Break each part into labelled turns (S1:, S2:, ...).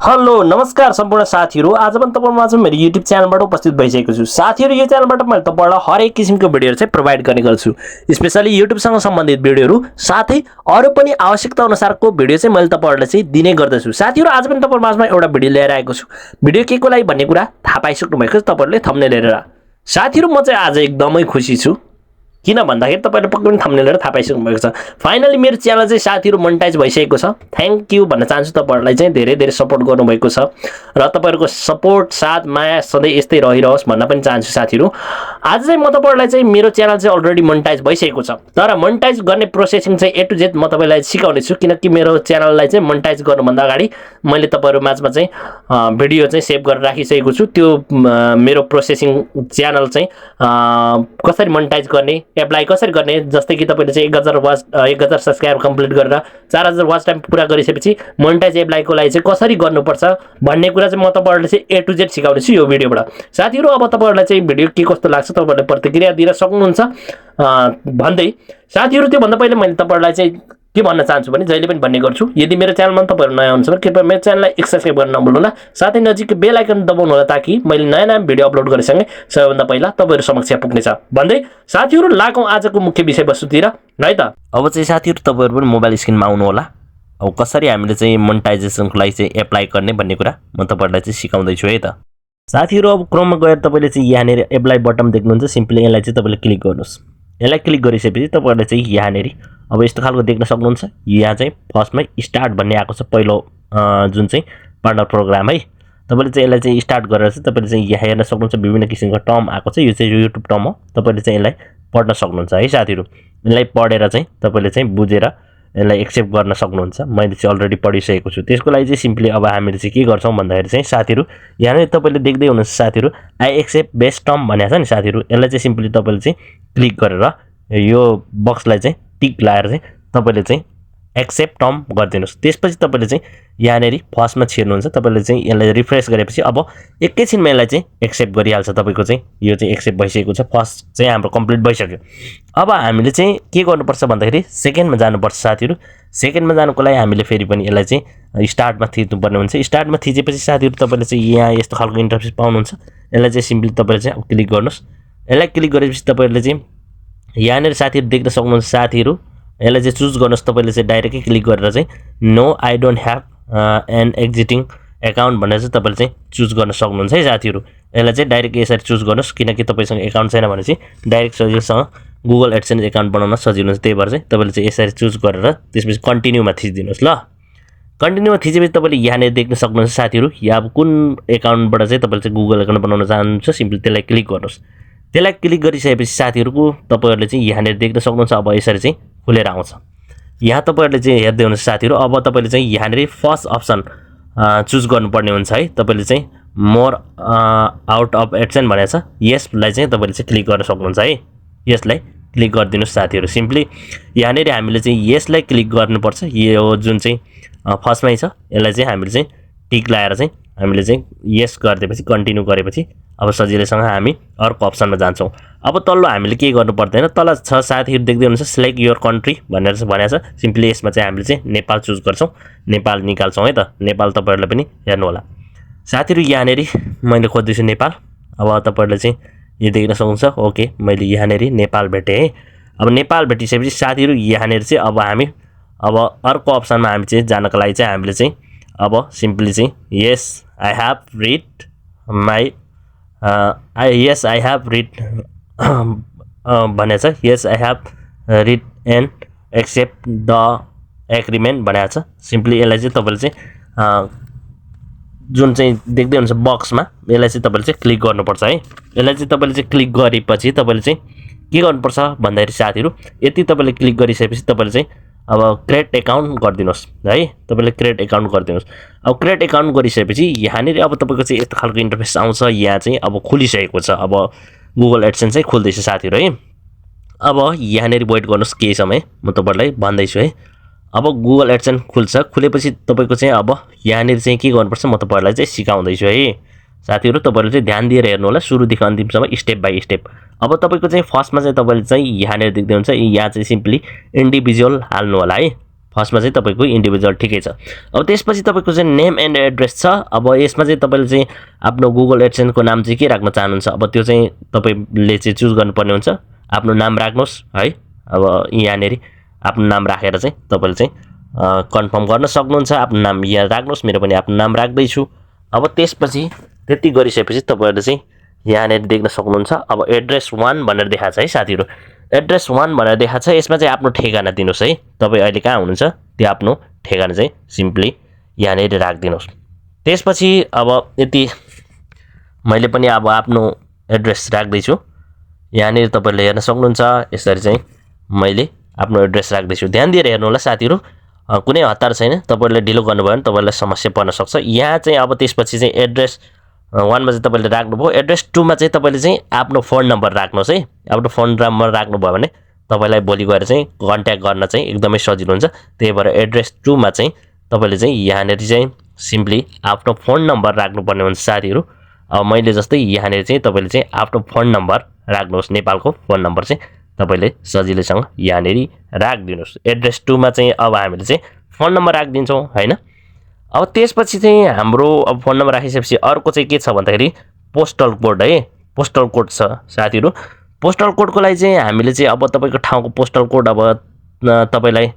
S1: Hello नमस्कार सम्पूर्ण साथीहरु आज पनि तपाईहरुमाझ मेरो YouTube च्यानलबाट उपस्थित भइसकेको छु। साथीहरु यो च्यानलबाट मैले तपाईहरुलाई हरेक किसिमको भिडियोहरु चाहिँ प्रोवाइड गर्ने गर्छु। स्पेशली YouTube सँग सम्बन्धित भिडियोहरु साथै अरु पनि आवश्यकता अनुसारको भिडियो चाहिँ मैले तपाईहरुलाई चाहिँ दिने गर्दछु। साथीहरु आज पनि तपाईहरुमाझमा एउटा भिडियो लिएर आएको छु। भिडियो केको लागि भन्ने कुरा थाहा पाइसक्नु भएको छ तपाईहरुले थम्बनेल हेरेर। साथीहरु म चाहिँ आज एकदमै खुसी छु। किन भन्दाखेरि तपाईहरुले पक्कै पनि थम्बनेल हेरेर थाहा पाइसक्नु भएको छ। फाइनली मेरो च्यानल चाहिँ साथीहरु मोनेटाइज भइसकेको छ। थ्यांक यू भन्न चाहन्छु तपाईहरुलाई चाहिँ धेरै धेरै सपोर्ट गर्नु भएको छ र तपाईहरुको सपोर्ट साथ माया सधैं यस्तै रहिरहोस् भन्न पनि चाहन्छु साथीहरु। आज चाहिँ म तपाईहरुलाई चाहिँ मेरो च्यानल चाहिँ अलरेडी मोनेटाइज भइसकेको छ। तर मोनेटाइज गर्ने प्रोसेसिङ चाहिँ ए टु जेड म तपाईलाई सिकाउने छु किनकि मेरो च्यानललाई चाहिँ मोनेटाइज गर्नु भन्दा अगाडि मैले तपाईहरु माझमा चाहिँ भिडियो चाहिँ सेभ गरेर राखिसकेको छु। त्यो मेरो प्रोसेसिङ च्यानल चाहिँ कसरी मोनेटाइज गर्ने एप्लाई कसरी गर्ने जस्तै कि तपाईले चाहिँ 1000 सब्स्क्राइब कम्प्लिट गरेर 4000 वाच टाइम पूरा गरिसकेपछि मोनेटाइज एप्लाईको लागि चाहिँ कसरी गर्नुपर्छ भन्ने कुरा चाहिँ म तपाईहरुलाई चाहिँ ए टु जेड सिकाउने छु यो भिडियोबाट। साथीहरु अब तपाईहरुलाई चाहिँ भिडियो के कस्तो लाग्छ तपाईहरुले प्रतिक्रिया दिन सक्नुहुन्छ भन्दै साथीहरु त्यो भन्दा पहिले मैले तपाईहरुलाई चाहिँ के भन्न चाहन्छु भने जहिले पनि भन्ने गर्छु यदि मेरो च्यानलमा तपाईहरु नयाँ हुनुहुन्छ भने कृपया मेरो च्यानललाई सब्स्क्राइब गर्न नभुल्नु होला साथै नजिकको बेल आइकन दबाउनु होला ताकि मैले नयाँ भिडियो अपलोड गरेसँगै सबैभन्दा पहिला तपाईहरु समक्ष पुग्नेछ भन्दै साथीहरु लागौं आजको मुख्य विषयवस्तुतिर है त। अब चाहिँ साथीहरु तपाईहरु पनि मोबाइल स्क्रिनमा आउनु होला। अब कसरी हामीले चाहिँ मोनेटाइजेसनको लागि चाहिँ एप्लाई गर्ने भन्ने कुरा म तपाईहरुलाई चाहिँ सिकाउँदै छु है त। साथीहरु अब क्रोममा गएर तपाईले चाहिँ यहाँनेर एप्लाई बटन देख्नुहुन्छ सिम्पली यसलाई चाहिँ तपाईले क्लिक गर्नुस्। यसलाई क्लिक गरिसकेपछि तपाईहरुले चाहिँ यहाँनेर अब यस्तो खालको देख्न सक्नुहुन्छ। यहाँ चाहिँ फर्स्टमै स्टार्ट भन्ने आएको छ पहिलो जुन चाहिँ पार्टनर प्रोग्राम है। तपाईले चाहिँ यसलाई चाहिँ स्टार्ट गरेर चाहिँ तपाईले चाहिँ यहाँ हेर्न सक्नुहुन्छ विभिन्न किसिमको टर्म आएको छ। यो चाहिँ युट्युब टर्म हो। तपाईले चाहिँ यसलाई पढ्न सक्नुहुन्छ है साथीहरु। यसलाई पढेर चाहिँ तपाईले चाहिँ बुझेर यसलाई एक्सेप्ट गर्न सक्नुहुन्छ। मैले चाहिँ अलरेडी पढिसकेको छु। त्यसको लागि चाहिँ सिम्पली अब हामीले चाहिँ के गर्छौं भन्दाखेरि चाहिँ साथीहरु यहाँ तपाईले देख्दै हुनुहुन्छ साथीहरु आई एक्सेप्ट बेस्ट टर्म भनेको छ नि साथीहरु। यसलाई चाहिँ सिम्पली तपाईले चाहिँ क्लिक गरेर यो बक्सलाई चाहिँ टिक लाएर चाहिँ तपाईले चाहिँ एक्सेप्ट टर्म गरिदिनुस्। त्यसपछि तपाईले चाहिँ यहाँनेरि फर्स्टमा छिर्नुहुन्छ। तपाईले चाहिँ यसलाई रिफ्रेश गरेपछि अब एकैछिनमा यसलाई चाहिँ एक्सेप्ट गरिहाल्छ। तपाईको चाहिँ यो चाहिँ एक्सेप्ट भइसकेको छ। फर्स्ट चाहिँ हाम्रो कम्प्लिट भइसक्यो। अब हामीले चाहिँ के गर्नुपर्छ भन्दाखेरि सेकेन्डमा जानुपर्छ साथीहरु। सेकेन्डमा जानुको लागि हामीले फेरि पनि यसलाई चाहिँ स्टार्टमा थिच्नुपर्ने हुन्छ। स्टार्टमा थिचेपछि साथीहरु तपाईले चाहिँ यहाँ यस्तो खालको इन्टरफेस पाउनुहुन्छ। यसलाई चाहिँ सिम्पली तपाईले चाहिँ क्लिक गर्नुस्। यसलाई क्लिक गरेपछि तपाईले चाहिँ यहाँनेर साथीहरु देख्न सक्नुहुन्छ साथीहरु यसलाई चाहिँ चुज गर्नुस्। तपाईले चाहिँ डाइरेक्टली क्लिक गरेर चाहिँ no I don't have an existing account भनेर चाहिँ तपाईले चाहिँ चुज गर्न सक्नुहुन्छ है साथीहरु। यसलाई चाहिँ डाइरेक्ट यसरी चुज गर्नुस् किनकि तपाईसँग अकाउन्ट छैन भने चाहिँ डाइरेक्ट सजिलोसँग गुगल एडसेन्स अकाउन्ट बनाउन सजिलो हुन्छ। त्यही भएर चाहिँ तपाईले चाहिँ यसरी चुज गरेर त्यसपछि कन्टिन्युमा थिच्दिनुस् ल। कन्टिन्युमा थिचेपछि तपाईले यहाँनेर देख्न सक्नुहुन्छ साथीहरु यहाँ अब कुन अकाउन्टबाट चाहिँ तपाईले चाहिँ गुगल अकाउन्ट बनाउन चाहनुहुन्छ सिम्पली त्यसलाई क्लिक गर्नुस्। त्यसलाई क्लिक गरिसकेपछि साथीहरुको तपाईहरुले चाहिँ यहाँनेर देख्न सक्नुहुन्छ। अब यसरी चाहिँ खुलेर आउँछ। यहाँ तपाईहरुले चाहिँ हेर्दै हुनुहुन्छ साथीहरु। अब तपाईले चाहिँ यहाँनेर फर्स्ट अप्सन चुज गर्नुपर्ने हुन्छ है। तपाईले चाहिँ मोर आउट अफ एडसेन्स भनेको छ यसलाई चाहिँ तपाईले चाहिँ क्लिक गर्न सक्नुहुन्छ है। यसलाई क्लिक गरिदिनुस् साथीहरु। सिम्पली यहाँनेर हामीले चाहिँ यसलाई क्लिक गर्नुपर्छ। यो जुन चाहिँ फर्स्टमै छ यसलाई चाहिँ हामीले चाहिँ टिक लाएर चाहिँ हामीले चाहिँ यस गरिदिएपछि कन्टिन्यू गरेपछि अब सजिलैसँग हामी अर्को अप्सनमा जान्छौं। अब तल्लो हामीले के गर्नु पर्दैन तल छ साथीहरु देख्दै हुनुहुन्छ सिलेक्ट योर कन्ट्री भनेर भनेको छ। सिम्पली यसमा चाहिँ हामीले चाहिँ नेपाल चुज गर्छौं। नेपाल निकाल्छौं है त। नेपाल तपाईहरुले पनि हेर्नु होला साथीहरु। यहाँनेरि मैले खोज्दैछु नेपाल। अब तपाईहरुले चाहिँ यो देख्न सक्नुहुन्छ। ओके मैले यहाँनेरि नेपाल भेटे है। अब नेपाल भेटिसकेपछि साथीहरु यहाँनेरि चाहिँ अब हामी अब अर्को अप्सनमा हामी चाहिँ जानको लागि चाहिँ हामीले चाहिँ अब सिम्पली चाहिँ yes I have read my yes I have read भनेको छ। yes I have read and accept the agreement भनेको छ। सिम्पली यसलाई चाहिँ तपाईले चाहिँ जुन चाहिँ देख्दै हुनुहुन्छ बक्समा यसलाई चाहिँ तपाईले चाहिँ क्लिक गर्नुपर्छ है। यसलाई चाहिँ तपाईले चाहिँ क्लिक गरेपछि तपाईले चाहिँ के गर्नुपर्छ भन्दाखेरि साथीहरु यति तपाईले क्लिक गरिसकेपछि तपाईले चाहिँ अब क्रिएट अकाउन्ट गरिदिनुस् है। तपाईले क्रिएट अकाउन्ट गरिदिनुस्। अब क्रिएट अकाउन्ट गरिसकेपछि यहाँनेर अब तपाईको चाहिँ यस्तो खालको इन्टरफेस आउँछ। यहाँ चाहिँ अब खुलिसकेको छ। अब गुगल एडसेन्स चाहिँ खुल्दैछ साथीहरु है। अब यहाँनेर वेट गर्नुस् केही समय म तपाईहरुलाई भन्दै छु है। अब गुगल एडसेन्स खुल्छ। खुलेपछि तपाईको चाहिँ अब यहाँनेर चाहिँ के गर्नुपर्छ म तपाईहरुलाई चाहिँ सिकाउँदै छु है साथीहरु। तपाईहरुले चाहिँ ध्यान दिएर हेर्नु होला सुरुदेखि अन्तिमसम्म स्टेप बाइ स्टेप। अब तपाईको चाहिँ फर्स्टमा चाहिँ तपाईले चाहिँ यहाँनेर देख्दै हुन्छ यहाँ चाहिँ सिम्पली इन्डिभिजुअल हाल्नु होला है। फर्स्टमा चाहिँ तपाईको इन्डिभिजुअल ठिकै छ। अब त्यसपछि तपाईको चाहिँ नेम एन्ड एड्रेस छ। अब यसमा चाहिँ तपाईले चाहिँ आफ्नो गुगल एडसेन्स को नाम चाहिँ के राख्न चाहनुहुन्छ अब त्यो चाहिँ तपाईले चाहिँ चुज गर्नुपर्ने हुन्छ। आफ्नो नाम राख्नुस् है। अब यहाँनेरि आफ्नो नाम राखेर चाहिँ तपाईले चाहिँ कन्फर्म गर्न सक्नुहुन्छ। आफ्नो नाम यहाँ राख्नुस्, मेरो पनि आफ्नो नाम राख्दै छु। अब त्यसपछि त्यति गरिसकेपछि तपाईहरुले चाहिँ यहाँनेरि देख्न सक्नुहुन्छ। अब एड्रेस 1 भनेर देखाएको छ है साथीहरु। एड्रेस 1 भनेर देखाएको छ। यसमा चाहिँ आफ्नो ठेगाना दिनुस् है। तपाई अहिले कहाँ हुनुहुन्छ त्यो आफ्नो ठेगाना चाहिँ सिम्पली यहाँनेरि राखिदिनुस्। त्यसपछि अब यति मैले पनि अब आफ्नो एड्रेस राख्दै छु। यहाँनेरि तपाईले हेर्न सक्नुहुन्छ। यसरी चाहिँ मैले आफ्नो एड्रेस राख्दै छु। ध्यान दिएर हेर्नु होला साथीहरु। कुनै हतार छैन। तपाईले ढिलो गर्नुभयो भने तपाईलाई समस्या पर्न सक्छ। यहाँ चाहिँ अब त्यसपछि चाहिँ एड्रेस 1 मा चाहिँ तपाईले राख्नुभयो। एड्रेस 2 मा चाहिँ तपाईले चाहिँ आफ्नो फोन नम्बर राख्नुस् है। आफ्नो फोन नम्बर राख्नुभयो भने तपाईलाई भोलि गएर चाहिँ कन्ट्याक्ट गर्न चाहिँ एकदमै सजिलो हुन्छ। त्यही भएर एड्रेस 2 मा चाहिँ तपाईले चाहिँ यहाँनेरि चाहिँ सिम्पली आफ्नो फोन नम्बर राख्नुपर्ने हुन्छ साथीहरु। अब मैले जस्तै यहाँनेरि चाहिँ तपाईले चाहिँ आफ्नो फोन नम्बर राख्नुहोस्। नेपालको फोन नम्बर चाहिँ तपाईले सजिलैसँग यहाँनेरि राखिदिनुस्। एड्रेस 2 मा चाहिँ अब हामीले चाहिँ फोन नम्बर राखिदिन्छौं हैन। अब त्यसपछि चाहिँ हाम्रो अब फोन नम्बर राखिसकेपछि अर्को चाहिँ के छ भन्दाखेरि पोस्टल कोड है। पोस्टल कोड छ साथीहरु। पोस्टल कोडको लागि चाहिँ हामीले चाहिँ अब तपाईको ठाउँको पोस्टल कोड अब तपाईलाई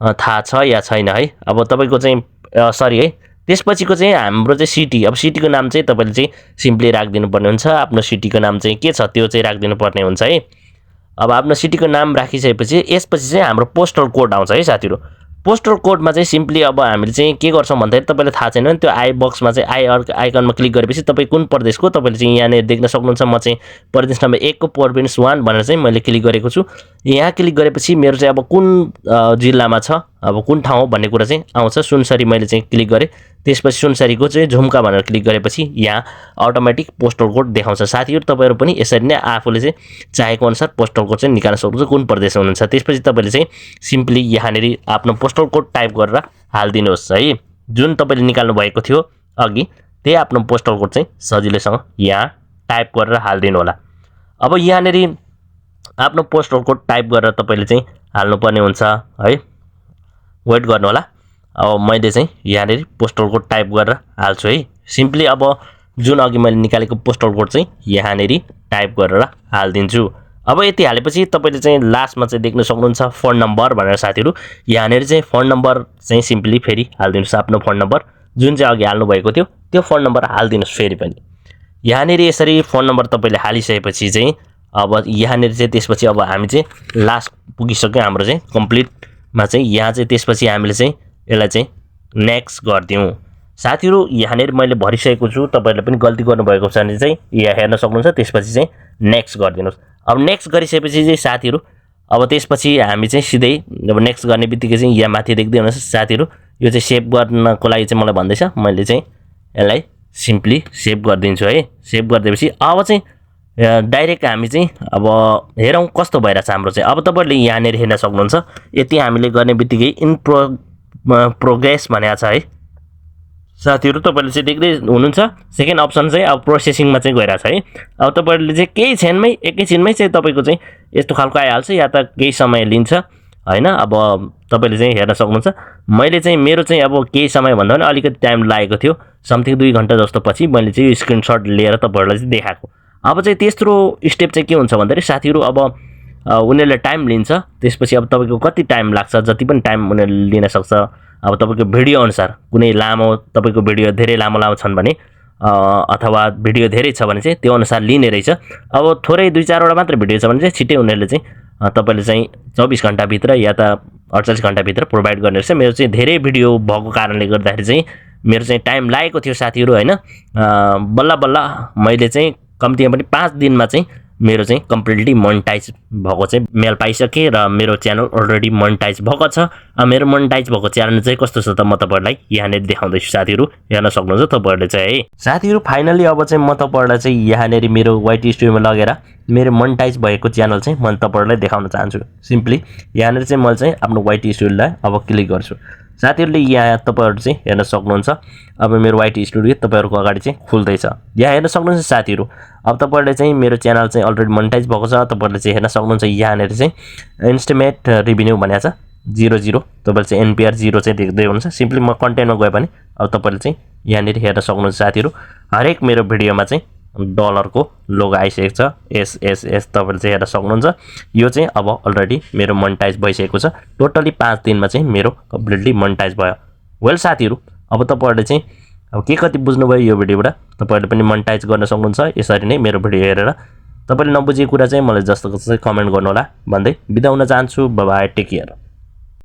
S1: थाहा छ या छैन है। अब तपाईको चाहिँ सरी है। त्यसपछिको चाहिँ हाम्रो चाहिँ सिटी। अब सिटीको नाम चाहिँ तपाईले चाहिँ सिम्पली राखिदिनु पर्ने हुन्छ। आफ्नो सिटीको नाम चाहिँ के छ त्यो चाहिँ राखिदिनु पर्ने हुन्छ है। अब आफ्नो सिटीको नाम राखिसकेपछि यसपछि चाहिँ हाम्रो पोस्टल कोड आउँछ है साथीहरु। पोस्टल कोडमा चाहिँ सिम्पली अब हामीले चाहिँ के गर्छौं भन्दाखेरि तपाईलाई थाहा छैन भने त्यो आई बक्समा चाहिँ आई आइकनमा क्लिक गरेपछि तपाई कुन प्रदेशको तपाईले चाहिँ यहाँ देख्न सक्नुहुन्छ। म चाहिँ प्रदेश नम्बर 1 को प्रोभिन्स 1 भनेर चाहिँ मैले क्लिक गरेको छु। यहाँ क्लिक गरेपछि मेरो चाहिँ अब कुन जिल्लामा छ अब कुन ठाउँ हो भन्ने कुरा चाहिँ आउँछ। सुनसरी मैले चाहिँ क्लिक गरे। त्यसपछि सुनसरीको चाहिँ झुम्का भनेर क्लिक गरेपछि यहाँ अटोमेटिक पोस्टल कोड देखाउँछ। साथीहरु तपाईहरु पनि यसरी नै आफूले चाहिँ चाहेको अनुसार पोस्टल कोड चाहिँ निकाल्न सक्नुहुन्छ कुन प्रदेशमा हुनुहुन्छ। त्यसपछि तपाईले चाहिँ सिम्पली यहाँनेरि आफ्नो पोस्टल कोड टाइप गरेर हाल्दिनुहोस् है। जुन तपाईले निकाल्नु भएको थियो अघि त्यही आफ्नो पोस्टल कोड चाहिँ सजिलैसँग यहाँ टाइप गरेर हाल्दिनु होला। अब यहाँनेरि आफ्नो पोस्टल कोड टाइप गरेर तपाईले चाहिँ हाल्नुपर्ने हुन्छ है। वेट गर्नु होला। अब मैले चाहिँ यहाँनेरि पोस्टल कोड टाइप गरेर हाल्छु है। सिम्पली अब जुन अघि मैले निकालेको पोस्टल कोड चाहिँ यहाँनेरि टाइप गरेर हाल्दिन्छु। अब यति हालेपछि तपाईले चाहिँ लास्टमा चाहिँ देख्न सक्नुहुन्छ फोन नम्बर भनेर साथीहरु। यहाँनेरि चाहिँ फोन नम्बर चाहिँ सिम्पली फेरि हाल्दिनुस्। आफ्नो फोन नम्बर जुन चाहिँ अघि हाल्नु भएको थियो त्यो फोन नम्बर हाल्दिनुस् फेरि पनि। यहाँनेरि यसरी फोन नम्बर तपाईले हालिसकेपछि चाहिँ अब यहाँनेरि चाहिँ त्यसपछि अब हामी चाहिँ लास्ट पुगिसक्यो हाम्रो चाहिँ कम्प्लिटमा चाहिँ यहाँ चाहिँ त्यसपछि हामीले चाहिँ यसलाई चाहिँ नेक्स्ट गर्दियौं। साथीहरु यहाँनेरि मैले भरिसकेको छु। तपाईहरुले पनि गल्ती गर्नुभएको छ भने चाहिँ यहाँ हेर्न सक्नुहुन्छ। त्यसपछि चाहिँ नेक्स्ट गर्दिनुस्। अब नेक्स्ट गरिसकेपछि चाहिँ साथीहरु अब त्यसपछि हामी चाहिँ सिधै अब नेक्स्ट गर्ने बित्तिकै चाहिँ यहाँ माथि देख्दै हुनुहुन्छ साथीहरु यो चाहिँ सेभ गर्नको लागि चाहिँ मलाई भन्दैछ। मैले चाहिँ यसलाई सिम्पली सेभ गरिदिन्छु है। सेभ गरिदिएपछि अब चाहिँ डाइरेक्ट हामी चाहिँ अब हेरौं कस्तो भइराछ हाम्रो चाहिँ। अब तपाईहरुले यहाँनेरि हेर्न सक्नुहुन्छ। यति हामीले गर्ने बित्तिकै इन प्रोग्रेस भनेको छ है साथीहरु। तपाईहरुले चाहिँ देख्दै हुनुहुन्छ सेकेन्ड अप्सन चाहिँ अब प्रोसेसिङमा चाहिँ गइराछ है। अब तपाईहरुले चाहिँ केही क्षणमै एकैछिनमै चाहिँ तपाईको चाहिँ यस्तो खालको आइहाल्छ या त केही समय लिन्छ हैन। अब तपाईले चाहिँ हेर्न सक्नुहुन्छ। मैले चाहिँ मेरो चाहिँ अब केही समय भन्दा पनि अलिकति टाइम लागेको थियो। समथिङ 2 घण्टा जस्तो पछि मैले चाहिँ यो स्क्रिनशट लिएर तपाईहरुलाई चाहिँ देखाएको। अब चाहिँ तेस्रो स्टेप चाहिँ के हुन्छ भन्दाखेरि साथीहरु अब उनीहरुले टाइम लिन्छ। त्यसपछि अब तपाईको कति टाइम लाग्छ जति पनि टाइम उनीहरुले लिन सक्छ। अब तपाईको भिडियो अनुसार कुनै लामो तपाईको भिडियो धेरै लामो छन् भने अथवा भिडियो धेरै छ भने चाहिँ त्यो अनुसार लिने रहेछ। अब थोरै 2-4 वटा मात्र भिडियो छ भने चाहिँ छिटै उनीहरुले चाहिँ तपाईले चाहिँ 24 घण्टा भित्र या त 48 घण्टा भित्र प्रोवाइड गर्ने रहेछ। मेरो चाहिँ धेरै भिडियो भएको कारणले गर्दाखेरि चाहिँ मेरो चाहिँ टाइम लागेको थियो साथीहरु हैन। बल्ल बल्ल मैले चाहिँ कम्तीमा पनि 5 दिनमा चाहिँ मेरो चाहिँ कम्प्लिटली मोनेटाइज भएको चाहिँ मेल पाइसके र मेरो च्यानल अलरेडी मोनेटाइज भएको छ। मेरो मोनेटाइज भएको च्यानल चाहिँ कस्तो छ त म तपाईहरुलाई यहाँनेरि देखाउँदै छु साथीहरु। हेर्न सक्नुहुन्छ तपाईहरुले चाहिँ है। साथीहरु फाइनली अब चाहिँ म तपाईहरुलाई चाहिँ यहाँनेरि मेरो वाइटी स्टुडियोमा लगेर मेरो मोनेटाइज भएको च्यानल चाहिँ म तपाईहरुलाई देखाउन चाहन्छु। सिम्पली यहाँनेरि चाहिँ मैले चाहिँ आफ्नो वाइटी स्टुडियोलाई अब क्लिक गर्छु। साथीहरुले यहाँ तपाईहरु चाहिँ हेर्न सक्नुहुन्छ। अब मेरो वाइटी स्टुडियो तपाईहरुको अगाडि चाहिँ खुल्दैछ। यहाँ हेर्न सक्नुहुन्छ साथीहरु। अब तपाईहरुले चाहिँ मेरो च्यानल चाहिँ अलरेडी मोनेटाइज भएको छ। तपाईहरुले चाहिँ हेर्न सक्नुहुन्छ यहाँनेरि चाहिँ इन्स्टिमेट रेभिन्यू भनेको छ। 00 तपाईले चाहिँ एनपीआर 0 चाहिँ देख्दै हुनुहुन्छ। सिम्पली म कन्टेन्टमा गए पनि अब तपाईले चाहिँ यहाँनिर हेर्न सक्नुहुन्छ साथीहरु, हरेक मेरो भिडियोमा चाहिँ डलरको लोगो आइसकेको छ। एस तपाईले चाहिँ हेर्न सक्नुहुन्छ। यो चाहिँ अब अलरेडी मेरो मोनेटाइज भइसकेको छ। टोटली 5 दिनमा चाहिँ मेरो कम्प्लिटली मोनेटाइज भयो। वेल साथीहरु, अब तपाईहरुले चाहिँ अब के कति बुझ्नुभयो यो भिडियोबाट, तपाईहरुले पनि मोनेटाइज गर्न सक्नुहुन्छ यसरी नै मेरो भिडियो हेरेर। तपाईले नबुझेको कुरा चाहिँ मलाई जस्तो चाहिँ कमेन्ट गर्नु होला भन्दै बिदा हुन चाहन्छु। Bye bye, take care.